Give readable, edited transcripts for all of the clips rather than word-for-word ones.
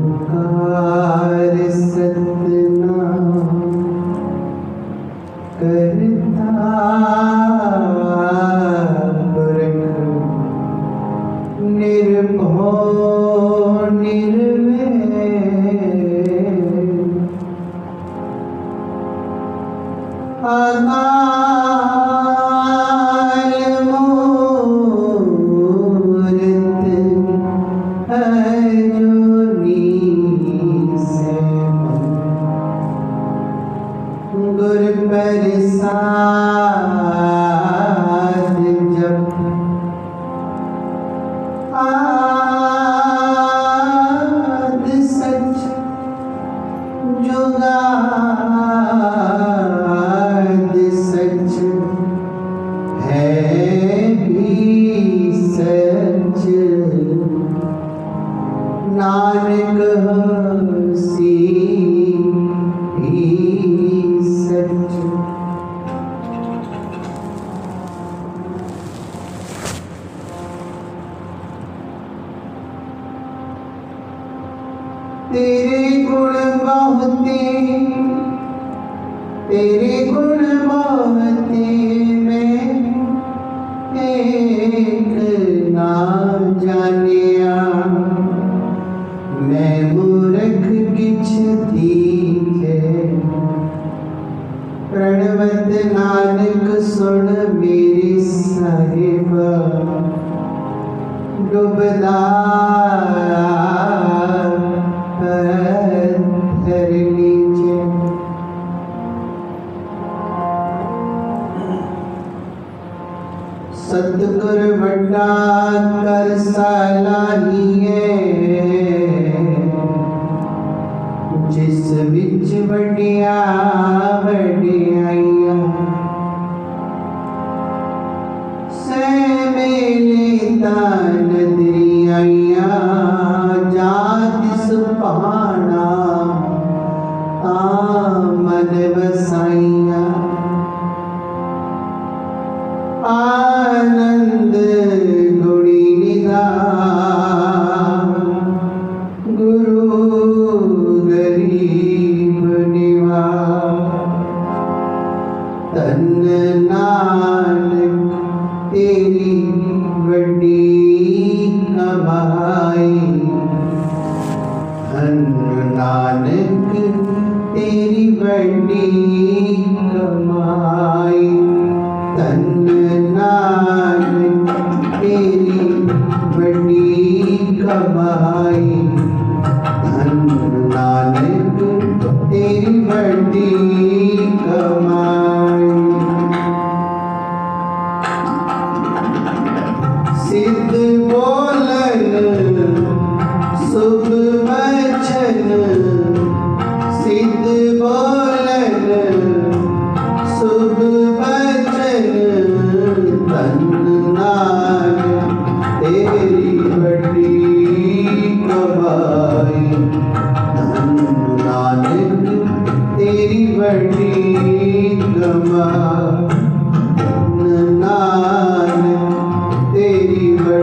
ओंकार सतनाम करता पुरख निर्भय निर्वैर अकाल मूरत गुर प्रसाद जप आद सच जुगाद सच है भी सच नानक हसी भी सच। तेरे गुण बहुते तेरे गुण बहुते मैं एक ना जानिया मैं मूर्ख किछ दीखे प्रणवत नानक सुन मेरी साहिबा डुबदा पत्थर नीचे। सतगुर वड्डा कर सलाहिए जिस विच वड्डिया वड्डियाइयां से मेले तान दरियाइयां जात सुभाना मन बसाइयां आनंद गुणी निधान गुरु गरीब निवास धन नानक तेरी वड्डी कमाई धन नानक तेरी वड्डी कमाई धन नानक तेरी वड्डी कमाई धन नानक तेरी वड्डी कमाई। सिद्ध बोलन शुभ वचन सिद्ध बोलन शुभ वचन धन नानक तेरी वड्डी कमाई धन नानक तेरी वड्डी कमाई धन नानक तेरी वड्डी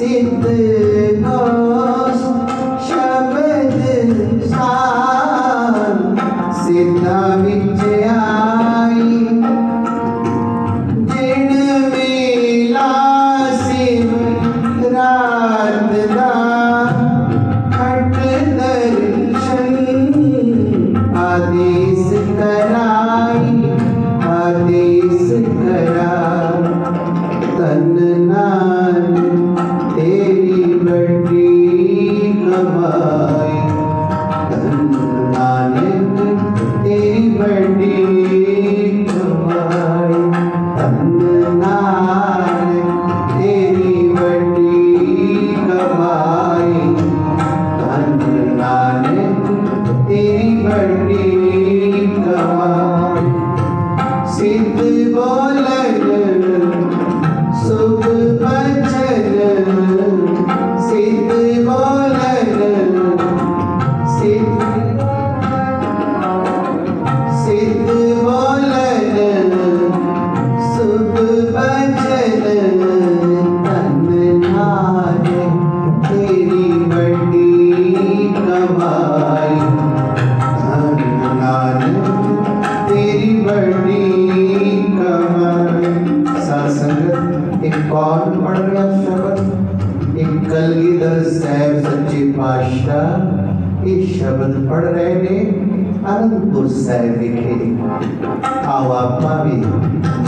सिद्ध घोष शब्द सार सिद्धा विच आई जिन वेला सिव रात दा खट दर्शन आदेश कराई आदेश करा तन नानक तेरी बड़ी कमाई तन नानक तेरी बड़ी कमाई तन नानक तेरी बड़ी कमाई तन नानक तेरी बड़ी कमाई सिद्ध बोलन सुख बचन सिद्ध बोलन सिद्ध बोलन सुख बचन तन नानक तेरी बड़ी कमाई तन नानक तेरी बड़ी कमाई। सत्संगत एक कौन पढ़ रहा शब्द एक कलगीधर साहब सच्चे पातशाह ये शब्द पढ़ रहे ने आनंदपुर साहब विखे आओ आप भी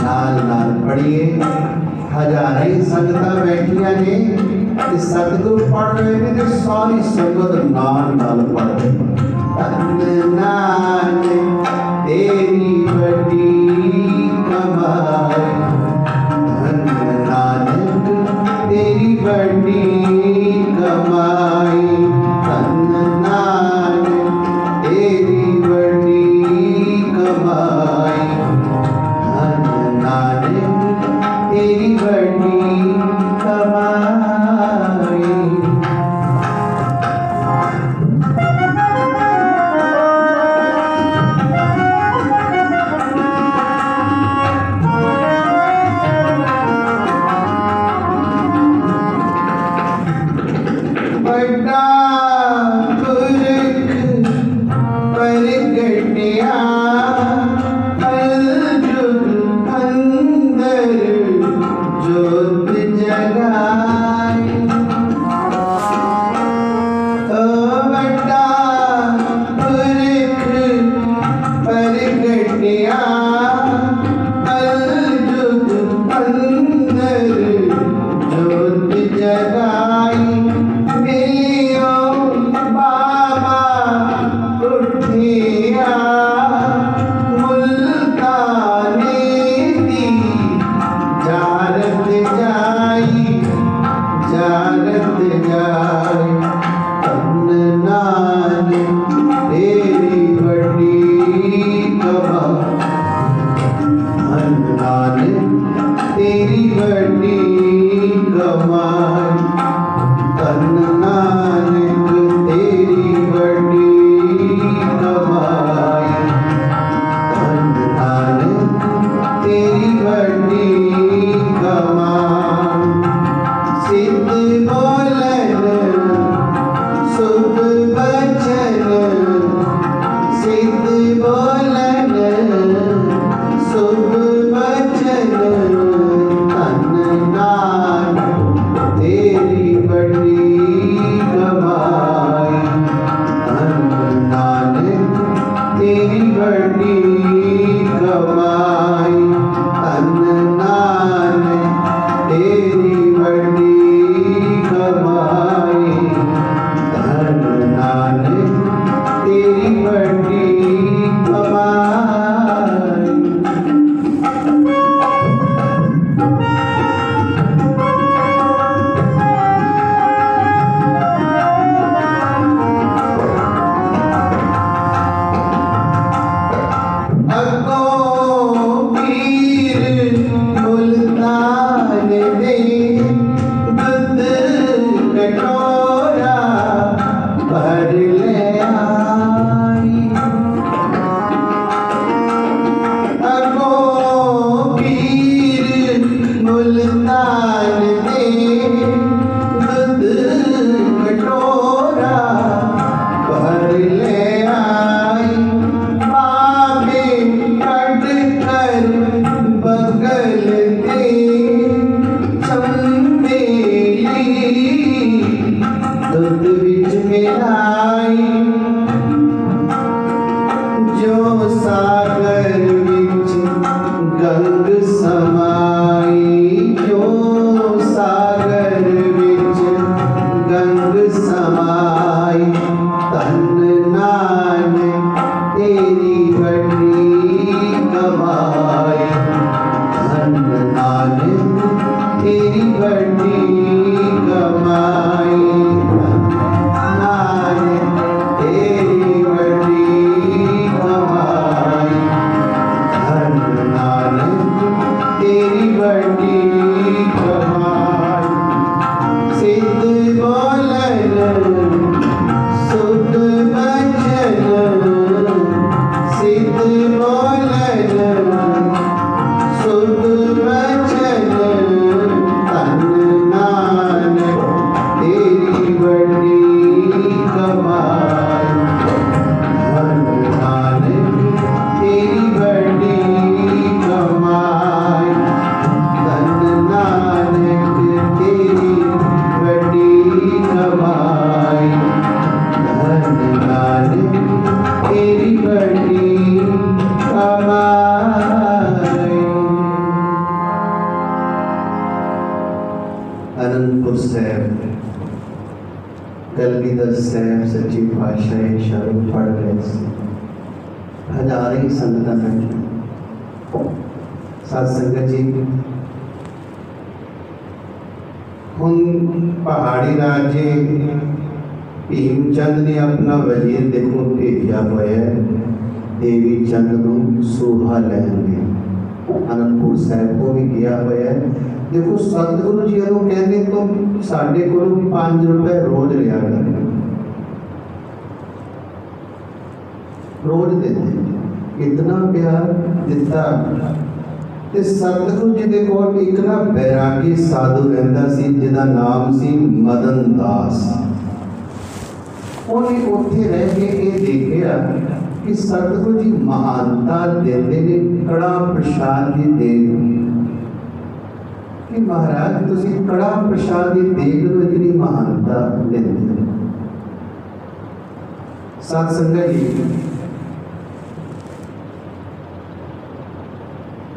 नाल नाल पढ़िए हजारें संगतां बैठियां ने ते सतगुरु पढ़ रहे ने ते सारी संगत नाल नाल पढ़ रहे तन नानक तेरी बड़ी कमाई तन नानक तेरी बड़ी कमाई तन नानक तेरी बड़ी कमाई तन नानक तेरी बड़ी कमाई। बड़ा पुरख प्रगटिया अलजुग अंदर जोत जगाई ओ बड़ा पुरख प्रगटिया अलजुग अंदर जोत जगाई मिलियो बाबा उठिया मुल्ताने दी जारत जाई जारत जाई तन नानक तेरी बड़ी कमाई तन नानक तेरी बड़ी कमाई तन नानक तेरी बड़ी कमाई तन नानक तेरी बड़ी कमाई। सिद्ध बोलन सुख बचन सिद्ध बोलन सुख बचन तन नानक तेरी बड़ी कमाई तन नानक तेरी बड़ी कमाई तन नानक तेरी बड़ी कमाई तन नानक तेरी बड़ी कमाई। अगो पीर मुल्तान दे दूध कटोरा भर ले आई अगो पीर मुल्तान दे दुध विच मिलाई जो सागर विच गंग समाई जो सागर विच गंग समाई तन नानक तेरी बड़ी कमाई धन नानक तेरी बड़ी कमाई नानक तेरी बड़ी कमाई धन नानक तेरी बड़ी कमाई सिद्ध बोलन सुध बचन सिद्ध बोलन सुध बचन तन नानक तेरी बड़ी कमाई धन नानक तेरी बड़ी कमाई धन नानक तेरी बड़ी कमाई धन नानक तेरी बड़ी कमाई। अनंतपुर साहब कलगीधर साहब सच्ची पातशाह शरण पढ़ रहे थे। हजारों ही संगतां बैठीं। साध संगत जी हुण पहाड़ी राजे भीमचंद ने अपना वजीर देखो भेजा हुआ है देवी चंद नूं सूहा लैण लई। आनंदपुर साहब को भी गया हुआ है। देखो सतगुरु जी को कहते तो साढ़े को 5 रुपए रोज लिया करते रोज देते इतना प्यार दिता। ते सतगुरु जी दे कोल एक ना बैरागी साधु रहंदा सी जिहदा नाम सी मदन दास। उन्हें उत्थे रह के ये देखिया कि सतगुरु जी महानता देते ने कड़ा प्रसाद की देग कि महाराज तुसी कड़ा प्रसाद की देग नूं इतनी महानता देंदे। साध संगत जी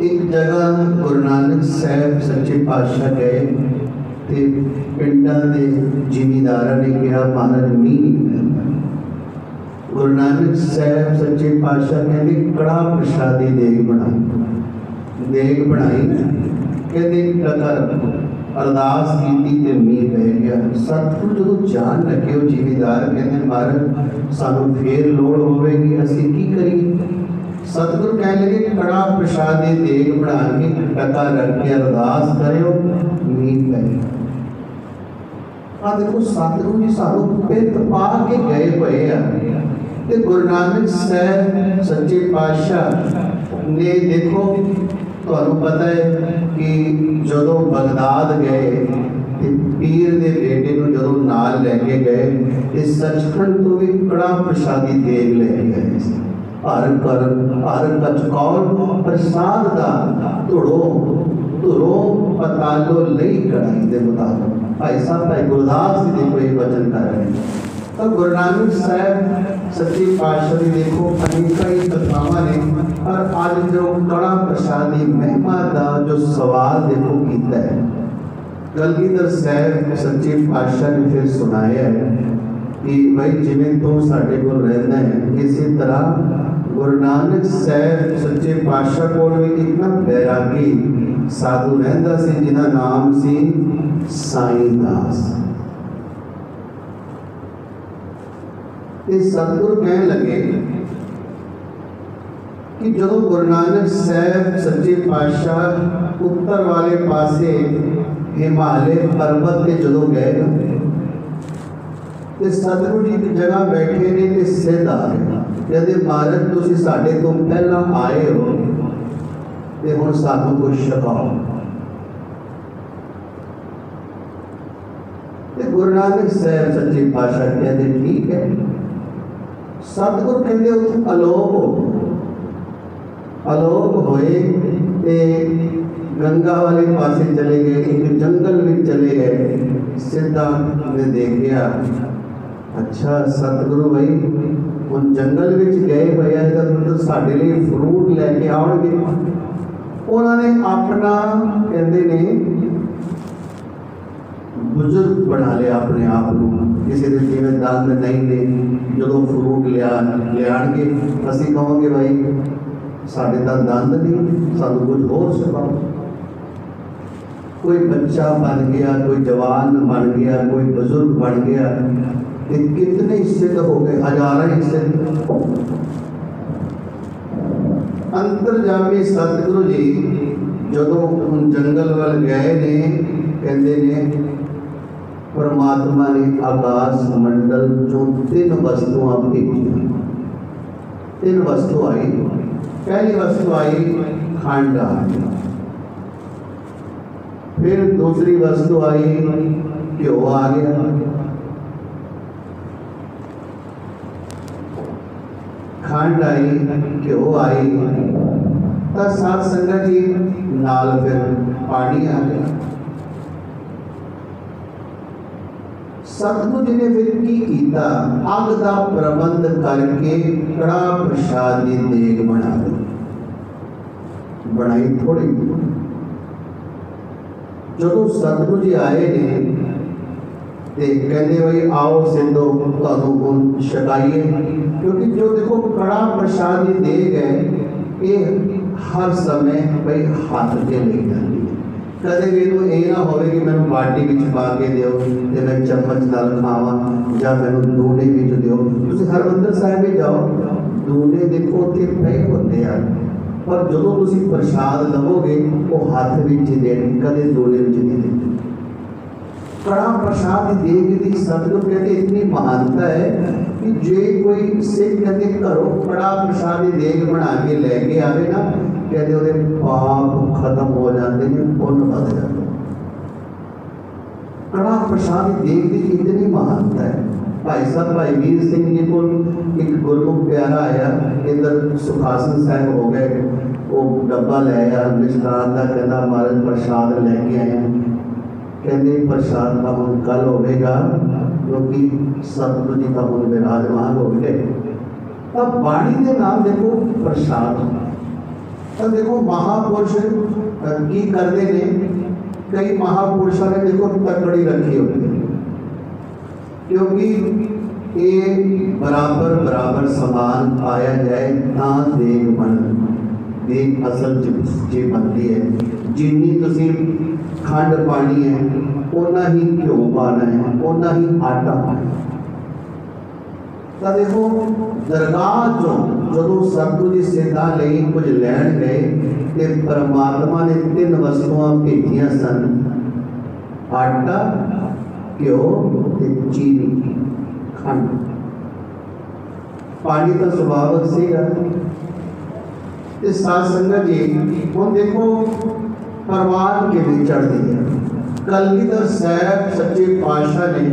एक जगह गुरु नानक साहब सच्चे पातशाह गए ते पिंडां दे जिमीदारां ने कहा महाराज मींह नहीं पैंदा। गुरु नानक साहब सच्चे पातशाह कहते कड़ा प्रसादी देग बनाई कहते टका रखो अरदास की ते मींह पै गया। सतगुरु जो जान लगे वो जिमीदार कहते महाराज सानू फिर लोड़ होवेगी असीं की करिए। सतगुरु कह लगे कड़ा प्रसादी देग बना के टका रख के अरदास करो मींह पै। देखो सतगुरु जी सानू पित पा के गए हुए हैं। गुरु नानक साहब सच्चे पातशाह ने देखो तुहानू पता है कि जदों बगदाद गए पीर दे बेटे नूं जदों नाल लैके गए इस सचखंड तो भी कड़ा प्रसादी देग लैके गए। हरन का चुकौल प्रसाद दा धुरो पतालो लई कढ़ाई दे मुताबिक भाई साहब भाई गुरदास जी देखो ये वचन कर रहे हैं। तो गुरु नानक साहब सच्ची पातशाह जी देखो अनेक ही कथावां ने और आज जो कड़ा प्रसादी महिमा का जो सवाल देखो कीता है कलगीधर साहब सच्चे पातशाह ने फिर सुनाया है कि भाई जिवें तू साडे कोल रहंदा है इसी तरह गुरु नानक साहब सच्चे पातशाह कोल भी एक ना बैरागी साधु रहंदा सी जिहदा नाम सी साईं दास। सतगुरु कहने लगे कि जो गुरु नानक साहब सच्चे पातशाह उत्तर वाले पासे हिमालय पर्वत के जो गए तो सतगुरु जी की जगह बैठे ने ते सिद्ध आ गए कहते महाराज तुसीं साडे तो पहला आए हो ते हुण सानू कुछ छकाओ। गुरु नानक साहब सच्चे पातशाह कहते ठीक है। सतगुरु कहते अलोप होए ते गंगा वाले पासे चले गए एक जंगल में चले गए सीधा ने देखिया, अच्छा सतगुरु भाई हम जंगल में गए भैया तो साढ़े लिए फ्रूट लैके आउणगे। उन्होंने अपना कहते ने बुजुर्ग बना लिया अपने आप को, किसी के जिमें दंद नहीं ने, जो फ्रूट लियाणगे असीं कहोगे भाई साढ़े तो दंद नहीं, सानू कुछ होर सिखाओ। कोई बच्चा बन गया, कोई जवान बन गया, कोई बुजुर्ग बन गया, कितने हिस्से तो हो गए, हजारों हिस्से। अंतरजामी सतगुरु जी जो हम जंगल वाल गए ने, कहते ने परमात्मा ने आकाश मंडल जो 3 वस्तुआं भेजियां। 3 वस्तु आई। पहली वस्तु आई खंड आई, फिर दूसरी वस्तु आई घ्यो आ गया, खंड आई, घ्यो आई, तो साथ संगत जी नाल फिर पानी आ गया। सतगुरु जी ने फिर की कीता, अग का प्रबंध करके कड़ा प्रसाद की देग बना दी। बनाई थोड़ी, जो सतगुरु जी आए ने ते कहते भाई आओ सिद्धो तुहानू छकाइए, क्योंकि जो देखो कड़ा प्रसाद की देग है ये हर समय भाई हाथ के ले जाती है। कदे भी ये ना हो कि मैं बाटी में पा के दो तो मैं चम्मच नाल खावा, या मैं दूने में दो। तुम हरमंदिर साहिब में जाओ, दूने देखो उत्थे पे होते हैं, पर जो तुम प्रसाद लवोगे वो हाथ में देने, कदे दूने में नहीं देते। कड़ा प्रसाद देग की सतगुरु कहते इतनी महानता है कि जे कोई सिख कहते घरों कड़ा प्रसाद की देग बना के लैके आवे ना, कहते वो पाप खत्म हो जाते हैं, पुण्य बढ़ जाते हैं। कड़ा प्रसाद की देग की इतनी महानता है। भाई साहब भाई वीर सिंह जी को एक गुरमुख प्यारा आया, इधर सुखासन साहब हो गए, वो डब्बा ले आया मिष्ठान का, कहना महाराज प्रसाद लैके आए। कहते प्रसाद का हम कल होगा, क्योंकि सतगुरु जी का हम विराजमान हो गए। तब बाणी के नाम देखो प्रसाद। तब देखो महापुरुष की करते ने, कई महापुरुषों ने देखो तकड़ी रखी होती है, क्योंकि ये बराबर बराबर समान पाया जाए ना देग बन, देग असल जी बनती है। जिन्नी तुसी खंड पानी है उन्ना ही घ्यो पाना है, उन्ना ही आटा पाना है। तो देखो दरगाह जो सतगुरु जी सिद्धा लई कुछ लैन गए तो परमात्मा ने 3 वस्तुआं भेजियां सन, आटा, घ्यो ते चीनी, खंड। पानी तो स्वाभाविक सीगा। साथ संगत जी हम देखो परवान के भी चढ़ती है। कलगीधर साहब सच्चे पातशाह ने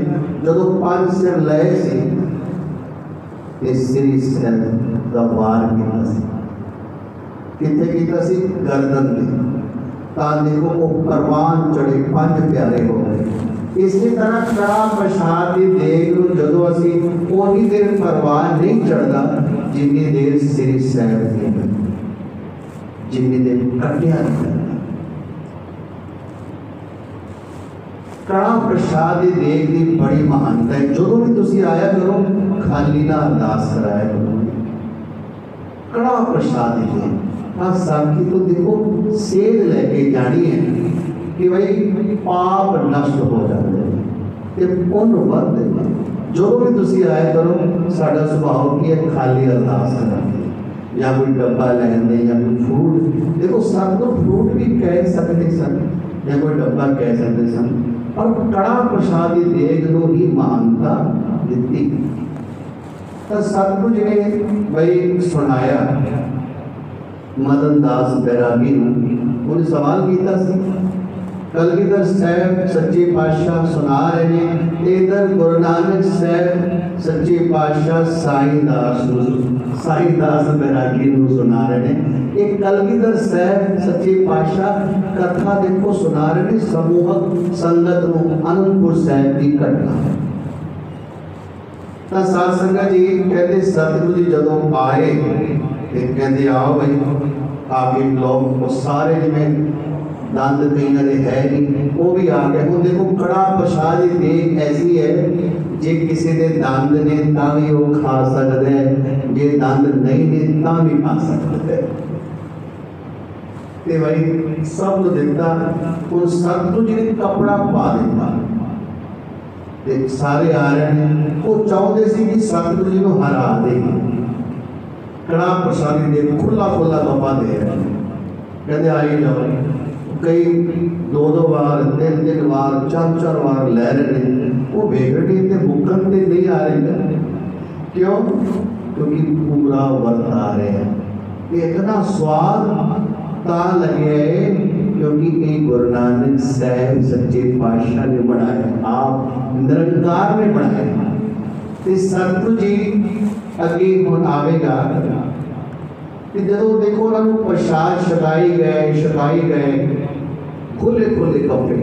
जो 5 सिर लए से श्री सिर का वार किया, कितने किया सी गर्दन में, ता देखो वो परवान चढ़े 5 प्यारे हो गए। इसी तरह कड़ा प्रसाद की देख लो, जो असी उन्नी देर परवान नहीं चढ़ता जिन्नी देर श्री साहब जिन्नी देर कटिया नहीं। कड़ा प्रसाद की देख की बड़ी महानता है। जो भी तुसी आया करो खाली ना अरदास कराया करो। कड़ा प्रसाद की देख हाँ साखी तो देखो सेध लैके जानी है कि भाई पाप नष्ट हो जाते हैं, पुण्य बढ़ते हैं। जो भी तुसी आया करो, साडा सुभाव की है खाली अरदास कराते या कोई डब्बा लेने या कोई फ्रूट। देखो सतगुरु फ्रूट भी कह सकते सन या कोई डब्बा कह सकते सन, और कड़ा प्रसाद की देख लो ही महानता दी। तो सतगुरु जी ने भाई सुनाया मदन दास बैरागी उन्हें सवाल किया, कलगीधर साहब सच्चे पातशाह सुना रहे हैं, इधर गुरु नानक साहब सच्चे पातशाह साईं दास बैरागी सुना रहे हैं। एक कलगीधर साहब सच्चे पातशाह कथा देखो सुना रहे हैं समूहक संगत नूं आनंदपुर साहब की घटना। तो साध संगत जी कहते सतगुरु जी जदों आए ते कहते आओ भाई आके लोग वो सारे जिवें दंद कई दे है नहीं वो भी आ गए। वो देखो कड़ा प्रसाद की देख ऐसी है जे किसी के दंद ने तां भी वो खा सकता है, जे दंद नहीं ने तां भी खा सकता है। ते भाई सब तो दिता उन सतगुरु जी ने कपड़ा पा दिता ते सारे आ रहे हैं। वो चाहते सी कि सतगुरु जी को हरा दे, कड़ा प्रसादी दे खुला खुला बाबा दे रहे हैं। कहते आई जाओ, कई दो बार तीन बार चार बार लै रहे हैं। वो बेगड़ी ते मुकन ते नहीं आ रहे हैं। क्यों? क्योंकि पूरा वर्त आ रहे हैं। इतना स्वाद ता लगे क्योंकि ये गुरु नानक साहब सच्चे पातशाह ने बनाया, आप निरंकार ने बनाया। ते सतगुरु जी अगे हुण आवेगा कि जदों देखो उन्होंने प्रसाद छकाई गए खुले खुले कपड़े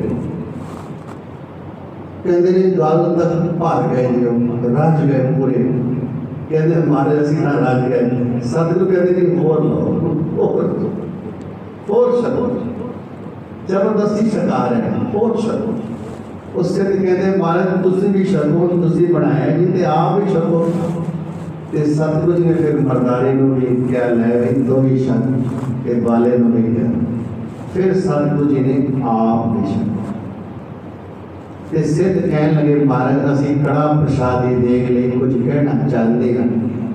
कहते ने गल तक भर गए जो रज गए पूरे। कहते हमारे असीं तां रज गए। सतगुरु कहते नहीं होर लो होर छको, जबरदस्ती छका रहे हैं होर छको। उससे कहते महाराज तुसीं भी छको, तुसीं बनाया जी ते आप भी छको। ते सतगुरु जी ने फिर मरदारी को भी क्या लै भाई दो ही छक ते बाले को भी क्या। फिर सतगुरु जी ने आप भी छको ते सिद्ध कहन लगे महाराज असीं कड़ा प्रसादी देख ले कुछ कहना चाहते हैं।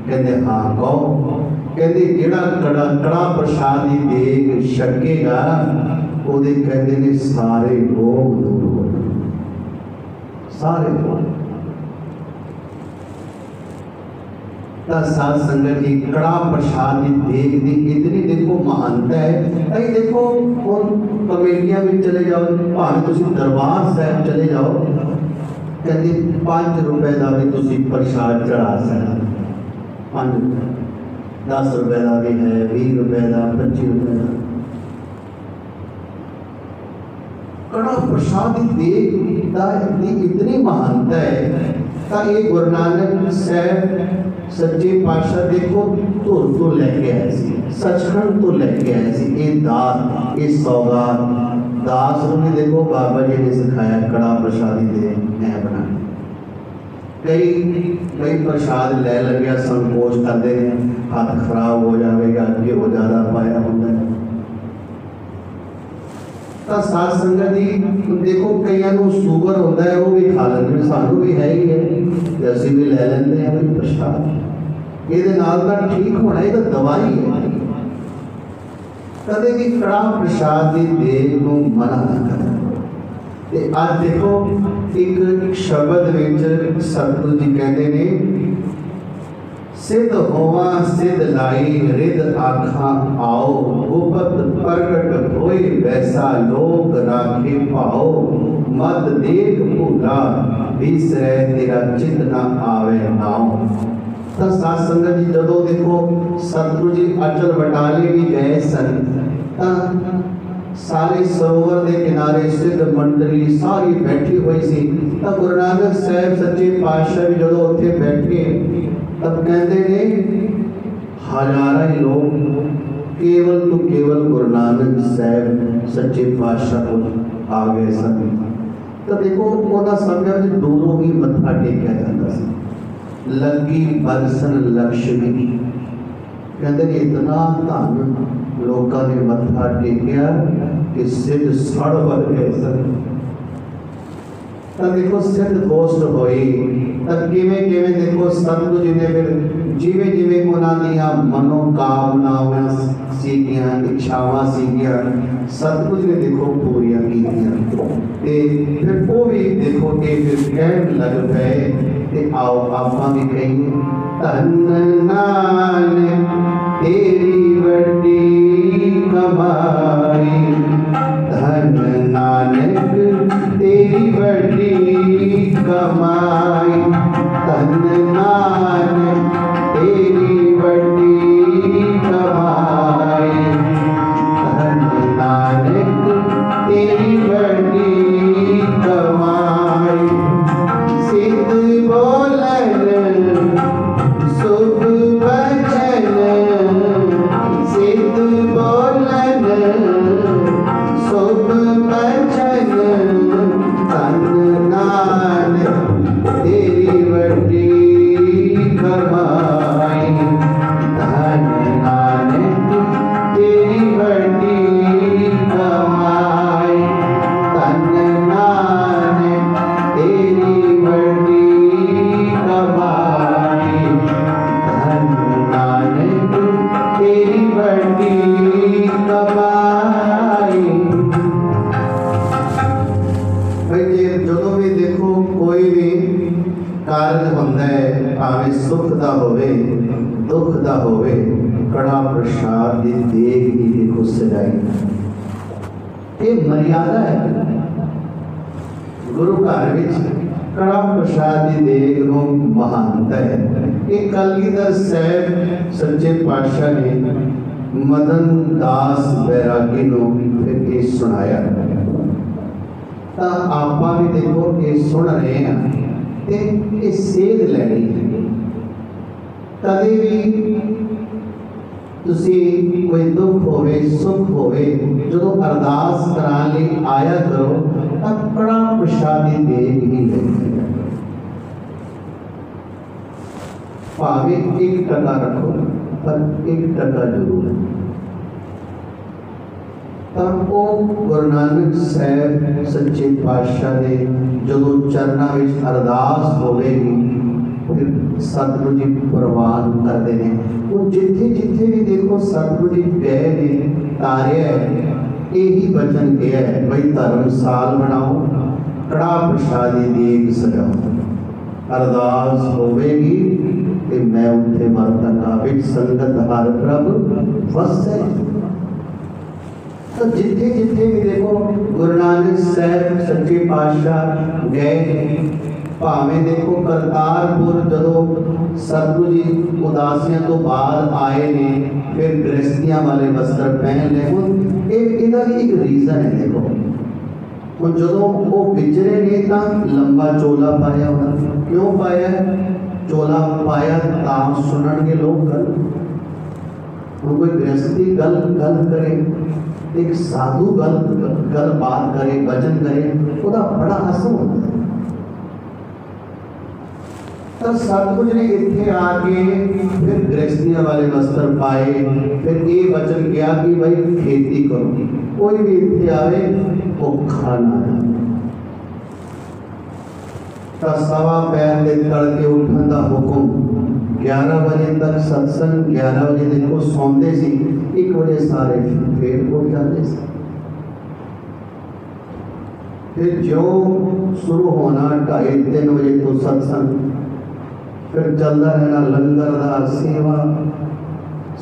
कहते हाँ कहो। कहते जिहड़ा कड़ा प्रसादी देख छकेगा ओदे कहते ने सारे रोग दूर हो, सारे रोग। साध संगत जी कड़ा प्रसाद की देख दी इतनी देखो महानता है। अभी देखो कमेटियां में चले जाओ, भावें तुसीं दरबार साहब चले जाओ, कहते 5 रुपए का भी तुसीं प्रसाद चढ़ा सकते, 5 रुपए 10 रुपए का भी है, 20 रुपए का, 25 रुपए का। कड़ा प्रसाद की देख इतनी महानता है। तो ये गुरु नानक साहब सच्चे पातशाह देखो धुर तो लैके आए सी, सचखंड तो लैके आए सी। ये दात ये सौगात दास भी देखो बाबा जी ने सिखाया कड़ा प्रसादी दे मैं बनाने। कई प्रसाद लै लगे संकोच करते हैं, हाथ खराब हो जाएगा कि वो ज़्यादा पाया होता है। तो साध संगत जी देखो कई शुगर होता है वो भी खा लेंगे, सानू भी है ही है, असी भी लै लेंगे हैं प्रसाद। ये ठीक होना ये तो दवाई है। कदे भी कड़ा प्रसाद की देख को मना ना करें। आज देखो एक शब्द विच सतगुरु जी कहते ने सिद्ध होवा सिद्ध लाई रिद आखा आओ गुपत प्रगट होए वैसा लोक राखे पाओ मत देख भूला बिसरै तेरा चित ना आवे नाओ। तो साध संगत जी जदों देखो सतगुरु जी अचल बटाले भी गए सन, सारे सरोवर के किनारे सिद्ध मंडली सारी बैठी हुई सी। तब गुरु नानक साहब सच्चे पातशाह भी जदों उत्थे बैठे तब कहते ने हजारों ही लोग केवल तो केवल गुरु नानक साहब सच्चे पातशाह को आ गए सन। तो देखो उन्होंने समय दूरों ही मत्था टेकिया जाता सी। लगी बरसन लक्ष्मी कहते इतना धन लोगों ने मत्था टेकिया कि सिद्ध सड़ बढ़ गए सन। तब देखो सिद्ध गोष्ठ हुई। तब किवें किवें देखो सतगुरु जी ने फिर जिवें जिवें उन्होंने मनोकामनावां सीगियां इच्छावां सीगियां सतगुरु जी ने देखो पूरियां कीतियां। ते फिर वो भी देखो कि फिर कहन लग पे ते आओ आपां भी कहिए धन नानक तेरी वड्डी कमाई धन नानक कमाई धन नानक तेरी बड़ी कमाई धन नानक तेरी बड़ी कमाई सिद्ध बोलन शुभ वचन सिद्ध बोलन शुभ वचन धन नानक तेरी बड़ी कमाई धन नानक तेरी बड़ी कमाई धन नानक तेरी बड़ी कमाई धन नानक तेरी बड़ी कमाई। जो भी देखो कोई भी कारज होंदा है भावें सुख दा होवे दुख दा होवे कड़ा प्रसाद दी देग ही देखो सजाई ये मर्यादा है गुरु घर विच कड़ा प्रसाद दी देग नूं महानता है। एक कलगीधर साहब सच्चे पातशाह ने मदन दास बैरागी नूं फिर ये सुनाया तो आप भी देखो ये सुन रहे हैं ते ये सेध लैनी कदे भी तुसी कोई दुख होवे सुख होवे जो अरदास कराने लई आया करो तो कड़ा प्रसादी देग ही लेनी भावे 1 टका रखो पर 1 टका जरूर तब वो गुरु नानक साहब सच्चे पातशाह ने जो चरणों में अरदास होवेगी फिर सतगुरु जी प्रवान करते हैं वो जिथे जिथे भी देखो सतगुरु जी गए ने तारे यही वचन गया है भाई धर्मसाल बनाओ कड़ा प्रसादी देग सजाओ अरदास होवेगी ते मैं उठे मरतका विच संगत हर प्रभ वसै। तो जिथे जिथे भी देखो गुरु नानक साहब सच्चे पातशाह गए भावें देखो करतारपुर जो सतगुरु जी उदासियां तो बाद आए ने फिर गृहस्थियां वाले वस्त्र पहन ले इहदा भी एक रीजन है देखो और जो वो विचरे ने तो लंबा चोला पाया उन्होंने क्यों पाया चोला पाया तां सुनणगे लोग गल कोई गृहस्थी गल गल करे एक साधु गल बात करे वचन करे उसका बड़ा असर होता है। तो सतगुरु ने इत्थे आके फिर गृहस्थियां वाले वस्त्र पाए फिर ये वचन किया कि भाई खेती करो कोई भी इत्थे आवे भुखा ना तो सवा पैर दे तड़के उठन का हुक्म 11 बजे तक सत्संग 11 बजे देखो सौंदे सी 1 बजे सारे फिर उठ जाते थे फिर जो शुरू होना 2:30-3 बजे तो सत्संग फिर चलता रहना लंगर दा सेवा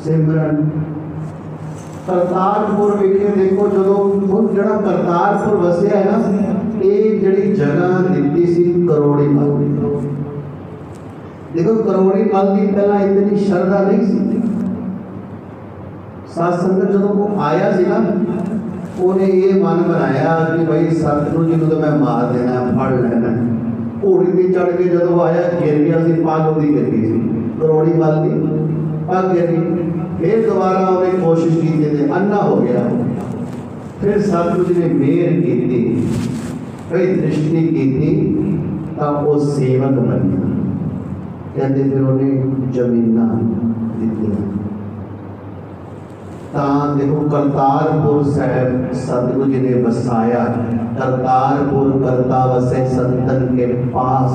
सिमरन करतारपुर विखे देखो जो जड़ा करतारपुर वसिया है ना ये जड़ी जगह दी सी करोड़ी मल देखो करोड़ी मल की पहला इतनी श्रद्धा नहीं सी सत्संग जो वो आया सी ना उन्हें ये मन बनाया कि भाई सतगुरु जी को तो मैं मार देना फड़ लेना घोड़ी पे चढ़ के जो आया गिर गया सी पग उसकी गिर गई सी करोड़ी मल की पग गिर गई फिर दोबारा उन्हें कोशिश की थे अन्ना हो गया फिर सतगुरु जी ने मेहर की कई दृष्टि की थी तब वो सेवक बन गया कहते फिर उन्हें जमीना दित्तियां देखो करतारपुर साहब सतगुरु जी ने बसाया करतारपुर करता वसे संतन के पास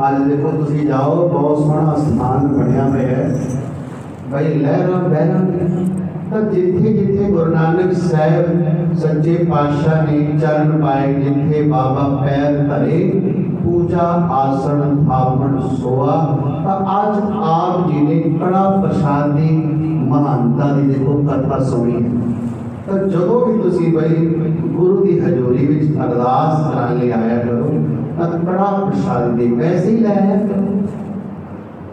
आज देखो तुसी जाओ बहुत सोहना स्थान बनया हुआ है भाई लहरा बहरा तो जिथे जिथे गुरु नानक साहब सच्चे पातशाह ने चरण पाए जिथे बाबा पैर धरे पूजा आसन थापन सोआ आज आप जी ने कड़ा प्रसादी महानता की देखो कथा सुनी है तो जो भी तुसी भाई गुरु की हजूरी में अरदास कराने आया करो तो कड़ा प्रसाद दे वैसे ही लाया करो।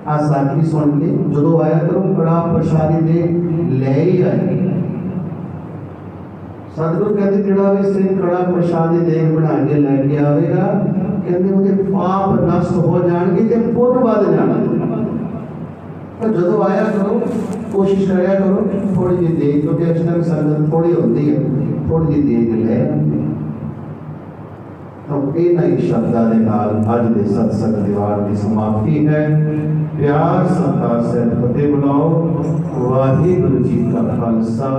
आ साखी सुन के जो आया करो कड़ा प्रसादी दे ले ही आए। सतगुरु कहते जिहड़ा भी सिंह कड़ा प्रसादी दे बना के लैके आवेगा कहते उहदे पाप नष्ट हो जाएंगे ते पुण्य वध जाना। तो जो आया करो कोशिश कराया करो थोड़ी जी देर, क्योंकि अचानक संगत थोड़ी होती है, थोड़ी जी देर ले। तो इन्हां ही शब्दां दे नाल अज दे सत्संग दीवार की समाप्ति है। प्यार सत्कार से फतेह बुलाओ। वाहिगुरू जी का खालसा